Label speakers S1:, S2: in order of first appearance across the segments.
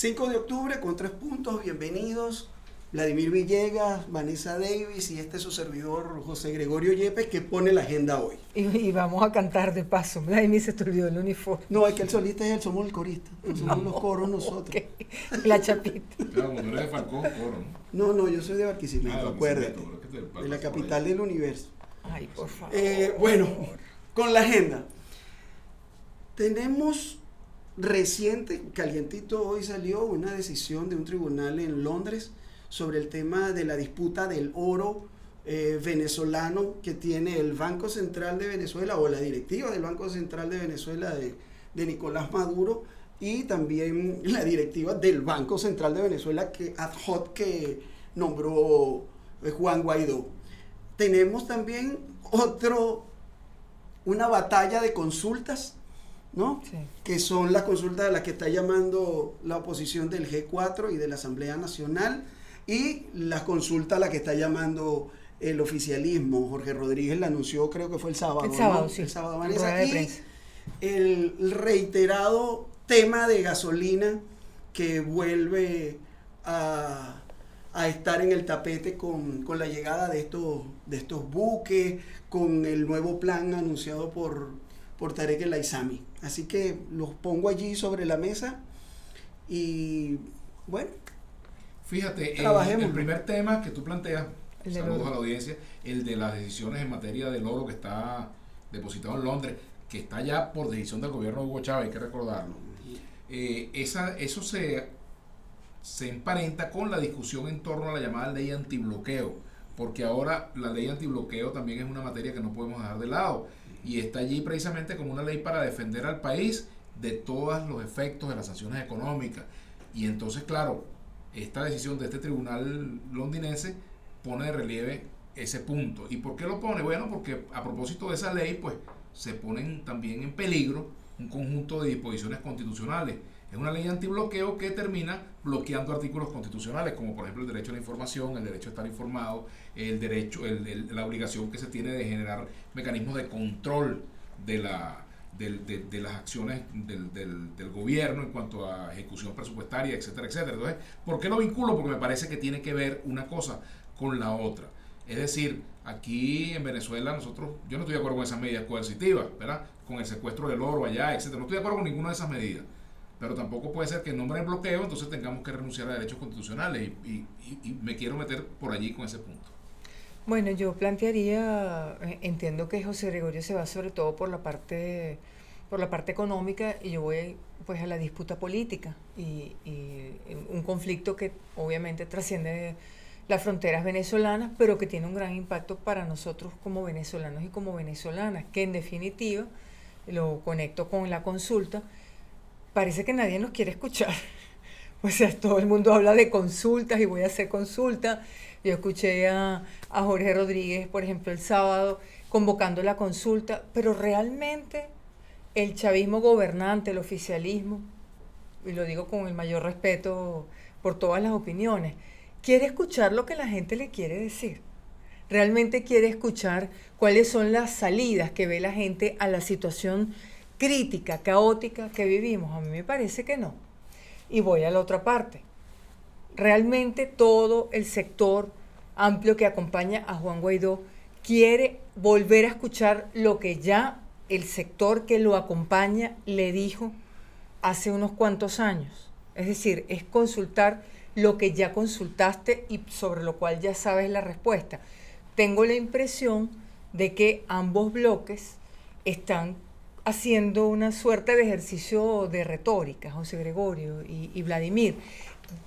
S1: 5 de octubre con 3 puntos, bienvenidos. Vladimir Villegas, Vanessa Davis y su servidor José Gregorio Yepes, que pone la agenda hoy.
S2: Y vamos a cantar de paso. Vladimir, se te olvidó el uniforme.
S1: No, es que el solista es él, somos el corista. Somos los coros nosotros.
S2: Okay. La chapita.
S3: Claro, cuando eres de Falcón, coro, ¿no?
S1: No, yo soy de Barquisimeto, acuérdate. De la capital del universo.
S2: Ay, por favor.
S1: Bueno, con la agenda. Tenemos reciente, calientito hoy salió una decisión de un tribunal en Londres sobre el tema de la disputa del oro venezolano que tiene el Banco Central de Venezuela o la directiva del Banco Central de Venezuela de Nicolás Maduro y también la directiva del Banco Central de Venezuela que ad hoc que nombró Juan Guaidó. Tenemos también una batalla de consultas, ¿no? Sí. Que son las consultas a las que está llamando la oposición del G4 y de la Asamblea Nacional y las consultas a las que está llamando el oficialismo. Jorge Rodríguez la anunció, creo que fue el sábado.
S2: El sábado,
S1: ¿no?
S2: sí.
S1: El sábado, Vanessa. Y el reiterado tema de gasolina que vuelve a estar en el tapete con la llegada de estos buques, con el nuevo plan anunciado por Tarek El Aissami. Así que los pongo allí sobre la mesa y bueno,
S3: fíjate, el primer tema que tú planteas, saludos a la audiencia, el de las decisiones en materia del oro que está depositado en Londres, que está ya por decisión del gobierno de Hugo Chávez, hay que recordarlo. Eso se emparenta con la discusión en torno a la llamada ley antibloqueo, porque ahora la ley antibloqueo también es una materia que no podemos dejar de lado, y está allí precisamente como una ley para defender al país de todos los efectos de las sanciones económicas. Y entonces, claro, esta decisión de este tribunal londinense pone de relieve ese punto. ¿Y por qué lo pone? Bueno, porque a propósito de esa ley, pues se ponen también en peligro un conjunto de disposiciones constitucionales. Es una ley antibloqueo que termina bloqueando artículos constitucionales, como por ejemplo el derecho a la información, el derecho a estar informado, el derecho, la obligación que se tiene de generar mecanismos de control de las acciones del gobierno en cuanto a ejecución presupuestaria, etcétera, etcétera. Entonces, ¿por qué lo vinculo? Porque me parece que tiene que ver una cosa con la otra. Es decir, aquí en Venezuela yo no estoy de acuerdo con esas medidas coercitivas, ¿verdad? Con el secuestro del oro allá, etcétera. No estoy de acuerdo con ninguna de esas medidas. Pero tampoco puede ser que en nombre del bloqueo entonces tengamos que renunciar a derechos constitucionales y me quiero meter por allí con ese punto.
S2: Bueno, yo plantearía, entiendo que José Gregorio se va sobre todo por la parte económica y yo voy pues a la disputa política y un conflicto que obviamente trasciende las fronteras venezolanas, pero que tiene un gran impacto para nosotros como venezolanos y como venezolanas, que en definitiva, lo conecto con la consulta, parece que nadie nos quiere escuchar. O sea, todo el mundo habla de consultas y voy a hacer consulta. Yo escuché a Jorge Rodríguez, por ejemplo, el sábado, convocando la consulta, pero realmente el chavismo gobernante, el oficialismo, y lo digo con el mayor respeto por todas las opiniones, quiere escuchar lo que la gente le quiere decir. Realmente quiere escuchar cuáles son las salidas que ve la gente a la situación crítica, caótica que vivimos. A mí me parece que no. Y voy a la otra parte. Realmente todo el sector amplio que acompaña a Juan Guaidó quiere volver a escuchar lo que ya el sector que lo acompaña le dijo hace unos cuantos años. Es decir, es consultar lo que ya consultaste y sobre lo cual ya sabes la respuesta. Tengo la impresión de que ambos bloques están haciendo una suerte de ejercicio de retórica, José Gregorio y Vladimir.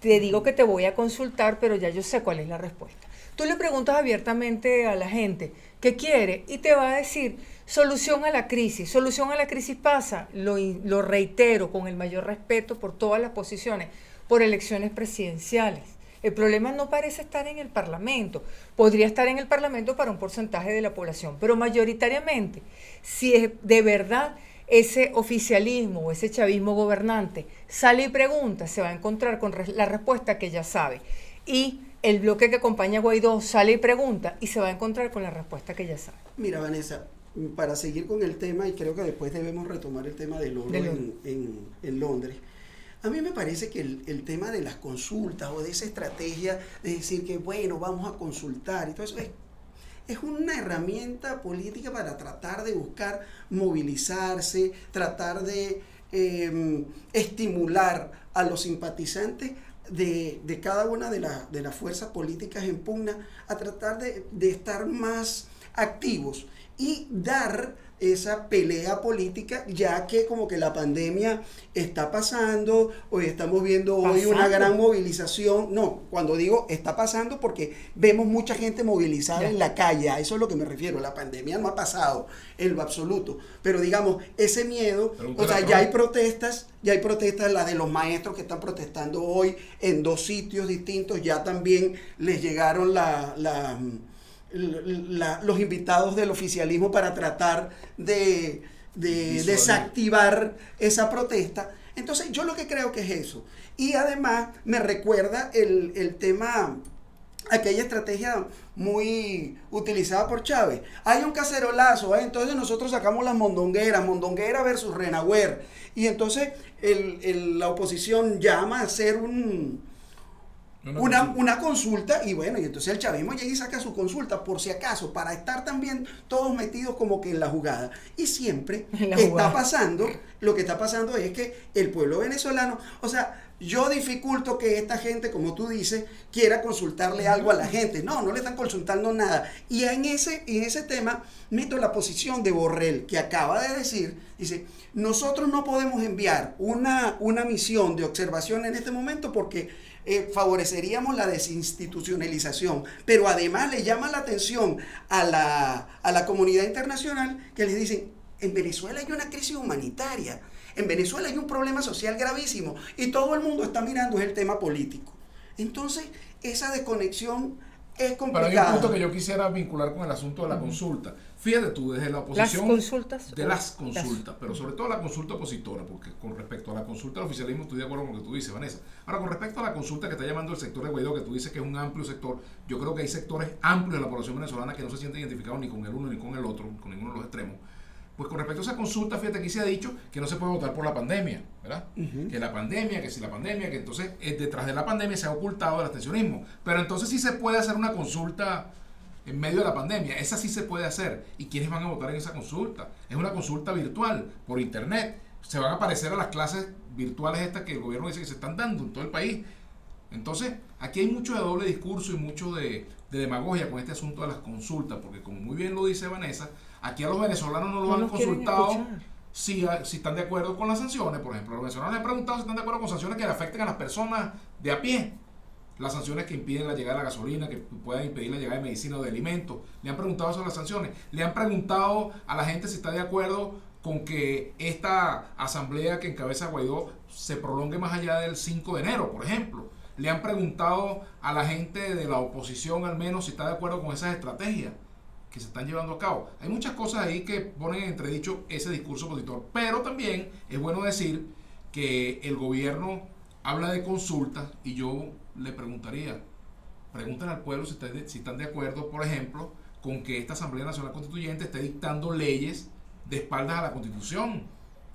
S2: Te digo que te voy a consultar, pero ya yo sé cuál es la respuesta. Tú le preguntas abiertamente a la gente qué quiere y te va a decir solución a la crisis. Solución a la crisis pasa, lo reitero con el mayor respeto por todas las posiciones, por elecciones presidenciales. El problema no parece estar en el Parlamento. Podría estar en el Parlamento para un porcentaje de la población, pero mayoritariamente, si es de verdad ese oficialismo o ese chavismo gobernante sale y pregunta, se va a encontrar con la respuesta que ya sabe. Y el bloque que acompaña a Guaidó sale y pregunta y se va a encontrar con la respuesta que ya sabe.
S1: Mira, Vanessa, para seguir con el tema, y creo que después debemos retomar el tema del oro en Londres. A mí me parece que el tema de las consultas o de esa estrategia de decir que, bueno, vamos a consultar y todo eso es una herramienta política para tratar de buscar movilizarse, tratar de estimular a los simpatizantes de cada una de las fuerzas políticas en pugna a tratar de estar más activos y dar esa pelea política, ya que como que la pandemia está pasando, hoy estamos viendo hoy una gran movilización, no, cuando digo está pasando porque vemos mucha gente movilizada en la calle, a eso es lo que me refiero, la pandemia no ha pasado en lo absoluto, pero digamos, ese miedo, o sea, ya hay protestas, la de los maestros que están protestando hoy en 2 sitios distintos, ya también les llegaron los invitados del oficialismo para tratar de desactivar esa protesta. Entonces yo lo que creo que es eso. Y además me recuerda el tema, aquella estrategia muy utilizada por Chávez. Hay un cacerolazo, entonces nosotros sacamos las mondonguera versus Renauer. Y entonces la oposición llama a hacer una consulta y bueno, y entonces el chavismo llega y saca su consulta por si acaso, para estar también todos metidos como que en la jugada. Y siempre está pasando, lo que está pasando es que el pueblo venezolano, o sea, yo dificulto que esta gente, como tú dices, quiera consultarle algo a la gente. No le están consultando nada. Y en ese tema meto la posición de Borrell, que acaba de decir, dice, nosotros no podemos enviar una misión de observación en este momento porque favoreceríamos la desinstitucionalización, pero además le llama la atención a la comunidad internacional que les dicen, en Venezuela hay una crisis humanitaria, en Venezuela hay un problema social gravísimo y todo el mundo está mirando el tema político. Entonces, esa desconexión es complicada.
S3: Pero hay un punto que yo quisiera vincular con el asunto de la consulta. Fíjate tú, desde la oposición... Las consultas, pero sobre todo la consulta opositora, porque con respecto a la consulta del oficialismo estoy de acuerdo con lo que tú dices, Vanessa. Ahora, con respecto a la consulta que está llamando el sector de Guaidó, que tú dices que es un amplio sector, yo creo que hay sectores amplios de la población venezolana que no se sienten identificados ni con el uno ni con el otro, con ninguno de los extremos. Pues con respecto a esa consulta, fíjate, aquí se ha dicho que no se puede votar por la pandemia, ¿verdad? Que la pandemia, que entonces detrás de la pandemia se ha ocultado el abstencionismo. Pero entonces sí se puede hacer una consulta en medio de la pandemia, esa sí se puede hacer. ¿Y quiénes van a votar en esa consulta? Es una consulta virtual, por internet. Se van a aparecer a las clases virtuales estas que el gobierno dice que se están dando en todo el país. Entonces, aquí hay mucho de doble discurso y mucho de demagogia con este asunto de las consultas, porque como muy bien lo dice Vanessa, aquí a los venezolanos no los han consultado si están de acuerdo con las sanciones. Por ejemplo, los venezolanos les han preguntado si están de acuerdo con sanciones que le afecten a las personas de a pie. Las sanciones que impiden la llegada de la gasolina, que puedan impedir la llegada de medicina o de alimentos. Le han preguntado sobre las sanciones. Le han preguntado a la gente si está de acuerdo con que esta asamblea que encabeza Guaidó se prolongue más allá del 5 de enero, por ejemplo. Le han preguntado a la gente de la oposición al menos si está de acuerdo con esas estrategias que se están llevando a cabo. Hay muchas cosas ahí que ponen en entredicho ese discurso opositor, pero también es bueno decir que el gobierno habla de consultas y yo le preguntaría, pregunten al pueblo si están de acuerdo, por ejemplo, con que esta Asamblea Nacional Constituyente esté dictando leyes de espaldas a la Constitución,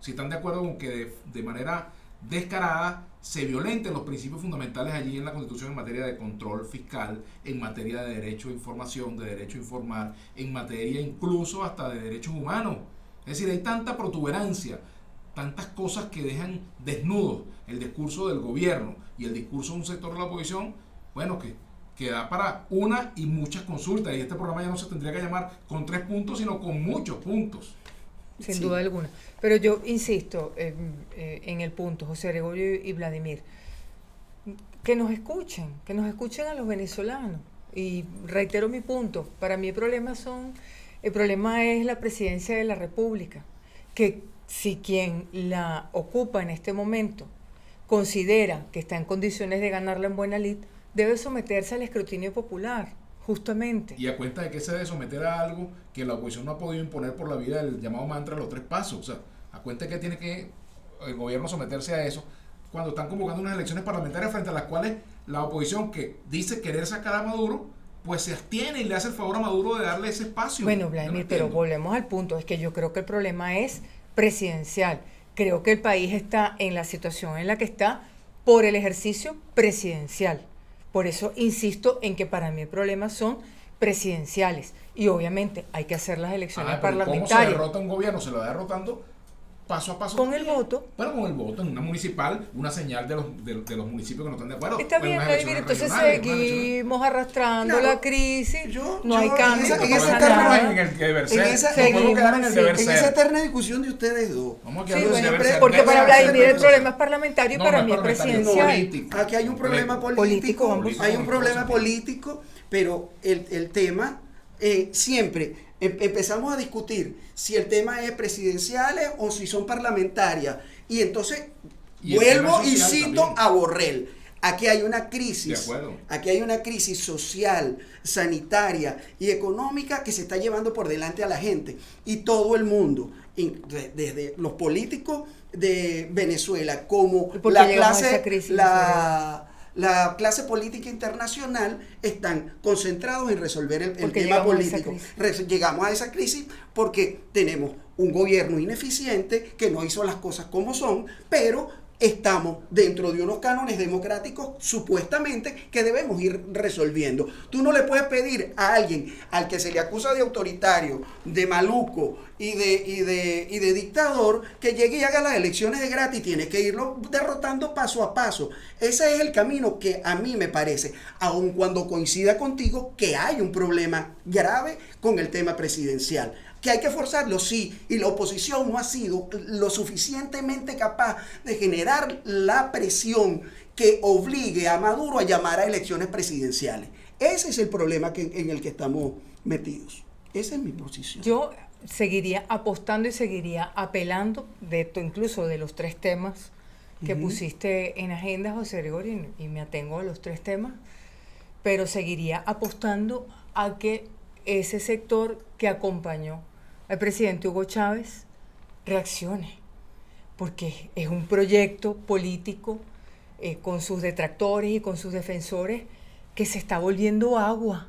S3: si están de acuerdo con que de manera descarada se violenten los principios fundamentales allí en la Constitución en materia de control fiscal, en materia de derecho a información, de derecho a informar, en materia incluso hasta de derechos humanos. Es decir, hay tanta protuberancia, tantas cosas que dejan desnudos el discurso del gobierno y el discurso de un sector de la oposición, bueno, que da para una y muchas consultas, y este programa ya no se tendría que llamar con 3 puntos, sino con muchos puntos.
S2: Sin duda alguna. Pero yo insisto en el punto, José Gregorio y Vladimir, que nos escuchen a los venezolanos. Y reitero mi punto, para mí el problema es la presidencia de la República, que si quien la ocupa en este momento considera que está en condiciones de ganarla en buena lid, debe someterse al escrutinio popular. Justamente.
S3: Y a cuenta de que se debe someter a algo que la oposición no ha podido imponer por la vía del llamado mantra de los 3 pasos. O sea, a cuenta de que tiene que el gobierno someterse a eso cuando están convocando unas elecciones parlamentarias frente a las cuales la oposición que dice querer sacar a Maduro, pues se abstiene y le hace el favor a Maduro de darle ese espacio.
S2: Bueno, Vladimir, pero volvemos al punto. Es que yo creo que el problema es presidencial. creo que el país está en la situación en la que está por el ejercicio presidencial. Por eso insisto en que para mí el problema son presidenciales. Y obviamente hay que hacer las elecciones parlamentarias.
S3: ¿Cómo se derrota un gobierno? Se lo va derrotando paso a paso.
S2: Con el voto.
S3: Pero con el voto, en una municipal, una señal de los municipios que no están de acuerdo.
S2: Está bien, Vladimir, entonces seguimos arrastrando la crisis, no hay cambio.
S3: En esa
S1: eterna discusión de ustedes dos.
S3: Vamos a quedar
S2: porque para Vladimir el problema es parlamentario y para mí es presidencial.
S1: Aquí hay un problema político, hay un problema político, pero el tema siempre empezamos a discutir si el tema es presidenciales o si son parlamentarias. Y entonces vuelvo y cito también a Borrell. Aquí hay una crisis. Aquí hay una crisis social, sanitaria y económica que se está llevando por delante a la gente. Y todo el mundo, desde los políticos de Venezuela como la clase política internacional, están concentrados en resolver el tema político. Llegamos a esa crisis porque tenemos un gobierno ineficiente que no hizo las cosas como son, pero estamos dentro de unos cánones democráticos supuestamente que debemos ir resolviendo. Tú no le puedes pedir a alguien al que se le acusa de autoritario, de maluco y de dictador que llegue y haga las elecciones de gratis. Tiene que irlo derrotando paso a paso. Ese es el camino que a mí me parece, aun cuando coincida contigo que hay un problema grave con el tema presidencial. Que hay que forzarlo, sí, y la oposición no ha sido lo suficientemente capaz de generar la presión que obligue a Maduro a llamar a elecciones presidenciales. Ese es el problema en el que estamos metidos. Esa es mi posición.
S2: Yo seguiría apostando y seguiría apelando, incluso de los 3 temas que pusiste en agenda, José Gregorio, y me atengo a los 3 temas, pero seguiría apostando a que ese sector que acompañó al presidente Hugo Chávez reaccione, porque es un proyecto político con sus detractores y con sus defensores que se está volviendo agua.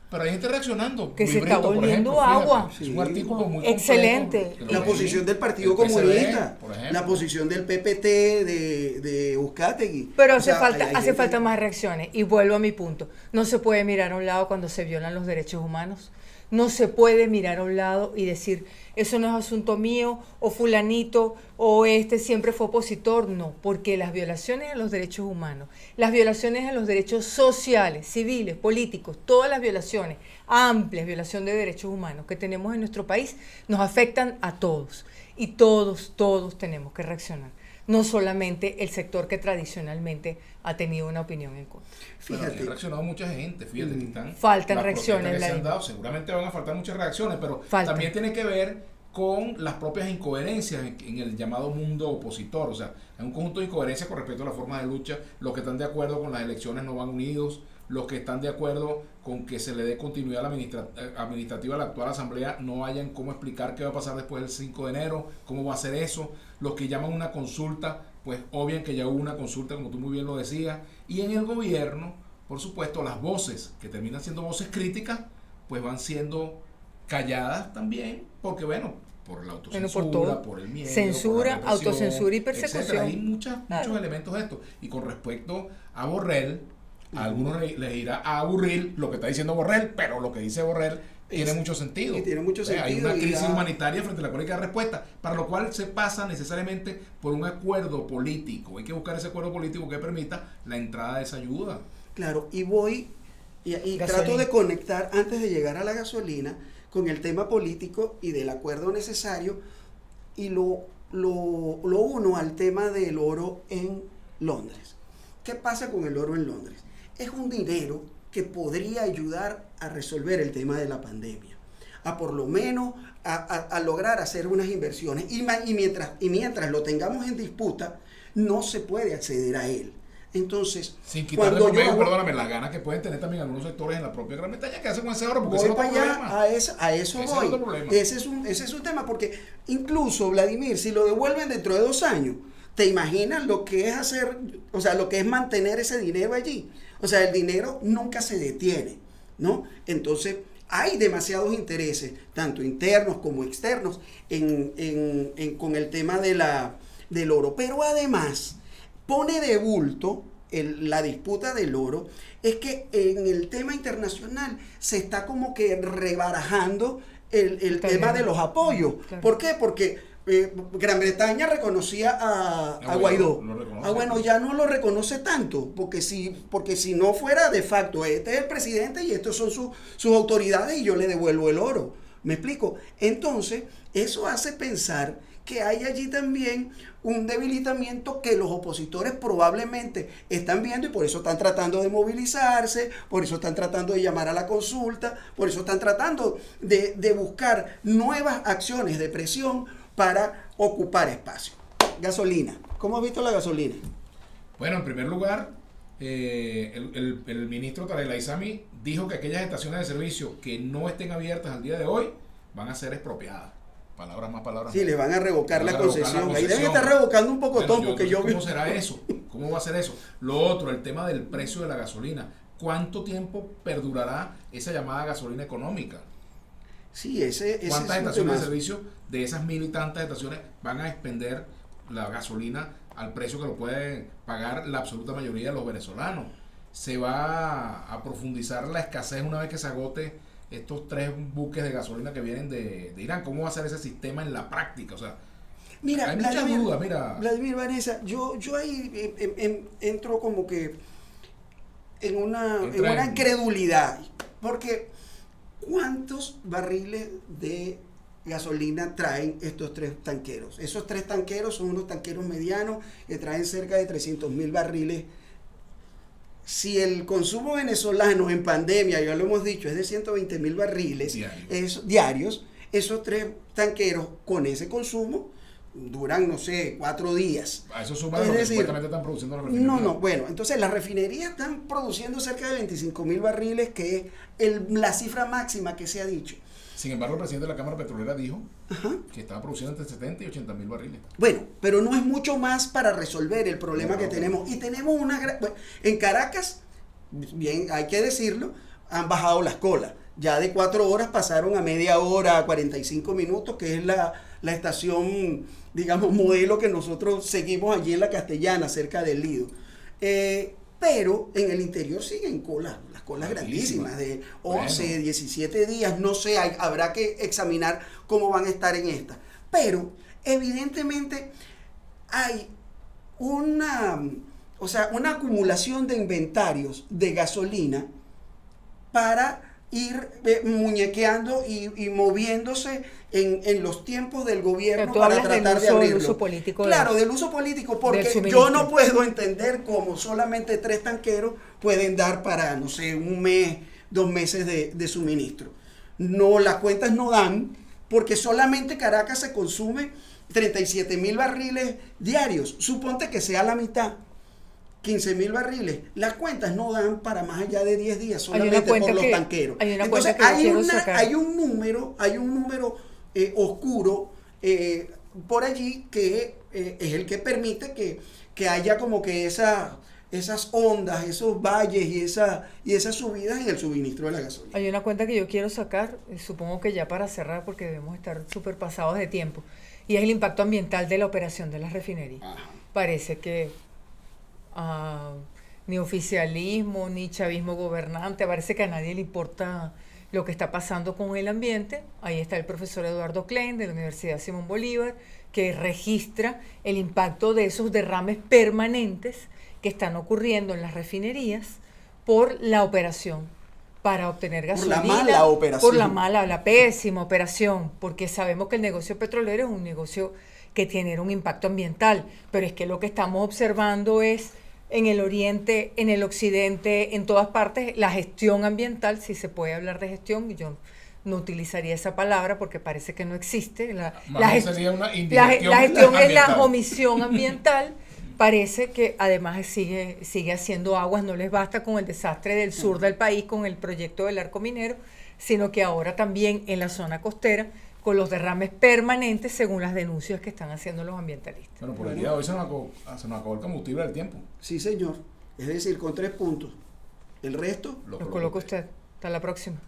S3: Pero hay gente reaccionando.
S2: Que se está volviendo agua.
S3: Es un artículo muy
S2: excelente.
S1: La posición del Partido Comunista, la posición del PPT de Uzcategui.
S2: Pero hace falta más reacciones. Y vuelvo a mi punto. No se puede mirar a un lado cuando se violan los derechos humanos. No se puede mirar a un lado y decir, eso no es asunto mío, o fulanito, o siempre fue opositor. No, porque las violaciones a los derechos humanos, las violaciones a los derechos sociales, civiles, políticos, todas las violaciones, amplias violaciones de derechos humanos que tenemos en nuestro país, nos afectan a todos. Y todos tenemos que reaccionar. No solamente el sector que tradicionalmente ha tenido una opinión en contra.
S3: Fíjate, ha reaccionado mucha gente, fíjate que
S2: faltan reacciones.
S3: Que se han dado, seguramente van a faltar muchas reacciones, pero también tiene que ver con las propias incoherencias en el llamado mundo opositor. O sea, hay un conjunto de incoherencias con respecto a la forma de lucha. Los que están de acuerdo con las elecciones no van unidos, los que están de acuerdo con que se le dé continuidad administrativa a la actual asamblea no hayan cómo explicar qué va a pasar después del 5 de enero, cómo va a ser eso. Los que llaman una consulta, pues obvian que ya hubo una consulta, como tú muy bien lo decías. Y en el gobierno, por supuesto, las voces que terminan siendo voces críticas, pues van siendo calladas también, porque bueno, por la autocensura, por el miedo,
S2: censura, por autocensura y persecución.
S3: Etcétera. Hay muchos elementos de esto. Y con respecto a Borrell, a algunos les irá a aburrir lo que está diciendo Borrell, pero lo que dice Borrell tiene mucho sentido.
S1: Y tiene mucho sentido.
S3: Hay una crisis humanitaria frente a la cual hay que dar respuesta, para lo cual se pasa necesariamente por un acuerdo político. Hay que buscar ese acuerdo político que permita la entrada de esa ayuda.
S1: Claro, y trato de conectar antes de llegar a la gasolina con el tema político y del acuerdo necesario, y lo uno al tema del oro en Londres. ¿Qué pasa con el oro en Londres? Es un dinero que podría ayudar a resolver el tema de la pandemia, a por lo menos a lograr hacer unas inversiones, y mientras lo tengamos en disputa, no se puede acceder a él. Entonces,
S3: sin quitarle perdóname, las ganas que pueden tener también algunos sectores en la propia Gran Bretaña que hacen con ese oro, porque
S1: voy para allá, a eso voy. Ese es un tema, porque incluso, Vladimir, si lo devuelven dentro de 2 años, ¿te imaginas lo que es hacer, o sea, lo que es mantener ese dinero allí? O sea, el dinero nunca se detiene, ¿no? Entonces, hay demasiados intereses, tanto internos como externos, con el tema de del oro. Pero además pone de bulto la disputa del oro, es que en el tema internacional se está como que rebarajando el tema de los apoyos. Claro. ¿Por qué? Porque Gran Bretaña reconocía a Guaidó. Bueno, ya no lo reconoce tanto, porque si no fuera de facto, este es el presidente y estos son sus autoridades y yo le devuelvo el oro. ¿Me explico? Entonces, eso hace pensar que hay allí también un debilitamiento que los opositores probablemente están viendo y por eso están tratando de movilizarse, por eso están tratando de llamar a la consulta, por eso están tratando de buscar nuevas acciones de presión para ocupar espacio. Gasolina. ¿Cómo has visto la gasolina?
S3: Bueno, en primer lugar, el ministro Tarek El-Aissami dijo que aquellas estaciones de servicio que no estén abiertas al día de hoy van a ser expropiadas. Palabras más, palabras
S1: sí,
S3: más.
S1: le van a revocar la concesión. Ahí deben estar revocando un poco todo.
S3: ¿Cómo será eso? ¿Cómo va a ser eso? Lo otro, el tema del precio de la gasolina. ¿Cuánto tiempo perdurará esa llamada gasolina económica?
S1: Sí,
S3: ¿Cuántas estaciones de servicio de esas 1000 y tantas estaciones van a expender la gasolina al precio que lo pueden pagar la absoluta mayoría de los venezolanos? ¿Se va a profundizar la escasez una vez que se agote estos 3 buques de gasolina que vienen de Irán? ¿Cómo va a ser ese sistema en la práctica? O sea,
S1: mira,
S3: hay muchas dudas. Mira,
S1: Vladimir, Vanessa, yo ahí entro como que en una incredulidad, porque ¿cuántos barriles de gasolina traen estos 3 tanqueros? Esos 3 tanqueros son unos tanqueros medianos que traen cerca de 300.000 barriles. Si el consumo venezolano en pandemia, ya lo hemos dicho, es de 120.000 barriles diarios, esos 3 tanqueros con ese consumo duran, no sé, 4 días.
S3: A eso suma lo que supuestamente están produciendo las refinerías.
S1: No, bueno, entonces las refinerías están produciendo cerca de 25.000 barriles, que es la cifra máxima que se ha dicho.
S3: Sin embargo, el presidente de la Cámara Petrolera dijo que estaba produciendo entre 70 y 80.000 barriles.
S1: Bueno, pero no es mucho más para resolver el problema que tenemos. Y tenemos en Caracas, bien, hay que decirlo, han bajado las colas. Ya de 4 horas pasaron a media hora, a 45 minutos, que es la estación, digamos, modelo que nosotros seguimos allí en la Castellana, cerca del Lido. Pero en el interior siguen colas grandísimas, de 11, 17 días, no sé, habrá que examinar cómo van a estar en esta. Pero evidentemente hay una acumulación de inventarios de gasolina para ir muñequeando y moviéndose en los tiempos del gobierno para tratar de abrirlo.
S2: Del uso político.
S1: Claro, del uso político, porque yo no puedo entender cómo solamente 3 tanqueros pueden dar para, no sé, 1 mes, 2 meses de suministro. No, las cuentas no dan, porque solamente Caracas se consume 37.000 barriles diarios. Suponte que sea la mitad. 15.000 barriles, las cuentas no dan para más allá de 10 días solamente por los tanqueros. Entonces hay un número oscuro por allí que es el que permite que haya como que esas ondas, esos valles y esas subidas en el suministro de la gasolina.
S2: Hay una cuenta que yo quiero sacar, supongo que ya para cerrar, porque debemos estar súper pasados de tiempo, y es el impacto ambiental de la operación de las refinerías. Ajá. Parece que ni oficialismo, ni chavismo gobernante, parece que a nadie le importa lo que está pasando con el ambiente. Ahí está el profesor Eduardo Klein de la Universidad Simón Bolívar, que registra el impacto de esos derrames permanentes que están ocurriendo en las refinerías por la operación para obtener gasolina. Por la pésima operación, porque sabemos que el negocio petrolero es un negocio que tiene un impacto ambiental, pero es que lo que estamos observando es en el oriente, en el occidente, en todas partes, la gestión ambiental, si se puede hablar de gestión, yo no utilizaría esa palabra porque parece que no existe. La gestión es la omisión ambiental. Parece que además sigue haciendo aguas, no les basta con el desastre del sur del país, con el proyecto del arco minero, sino que ahora también en la zona costera, con los derrames permanentes según las denuncias que están haciendo los ambientalistas.
S3: Bueno, por el día de hoy se nos acabó el combustible del tiempo.
S1: Sí, señor. Es decir, con 3 puntos. El resto
S2: lo coloca usted. Hasta la próxima.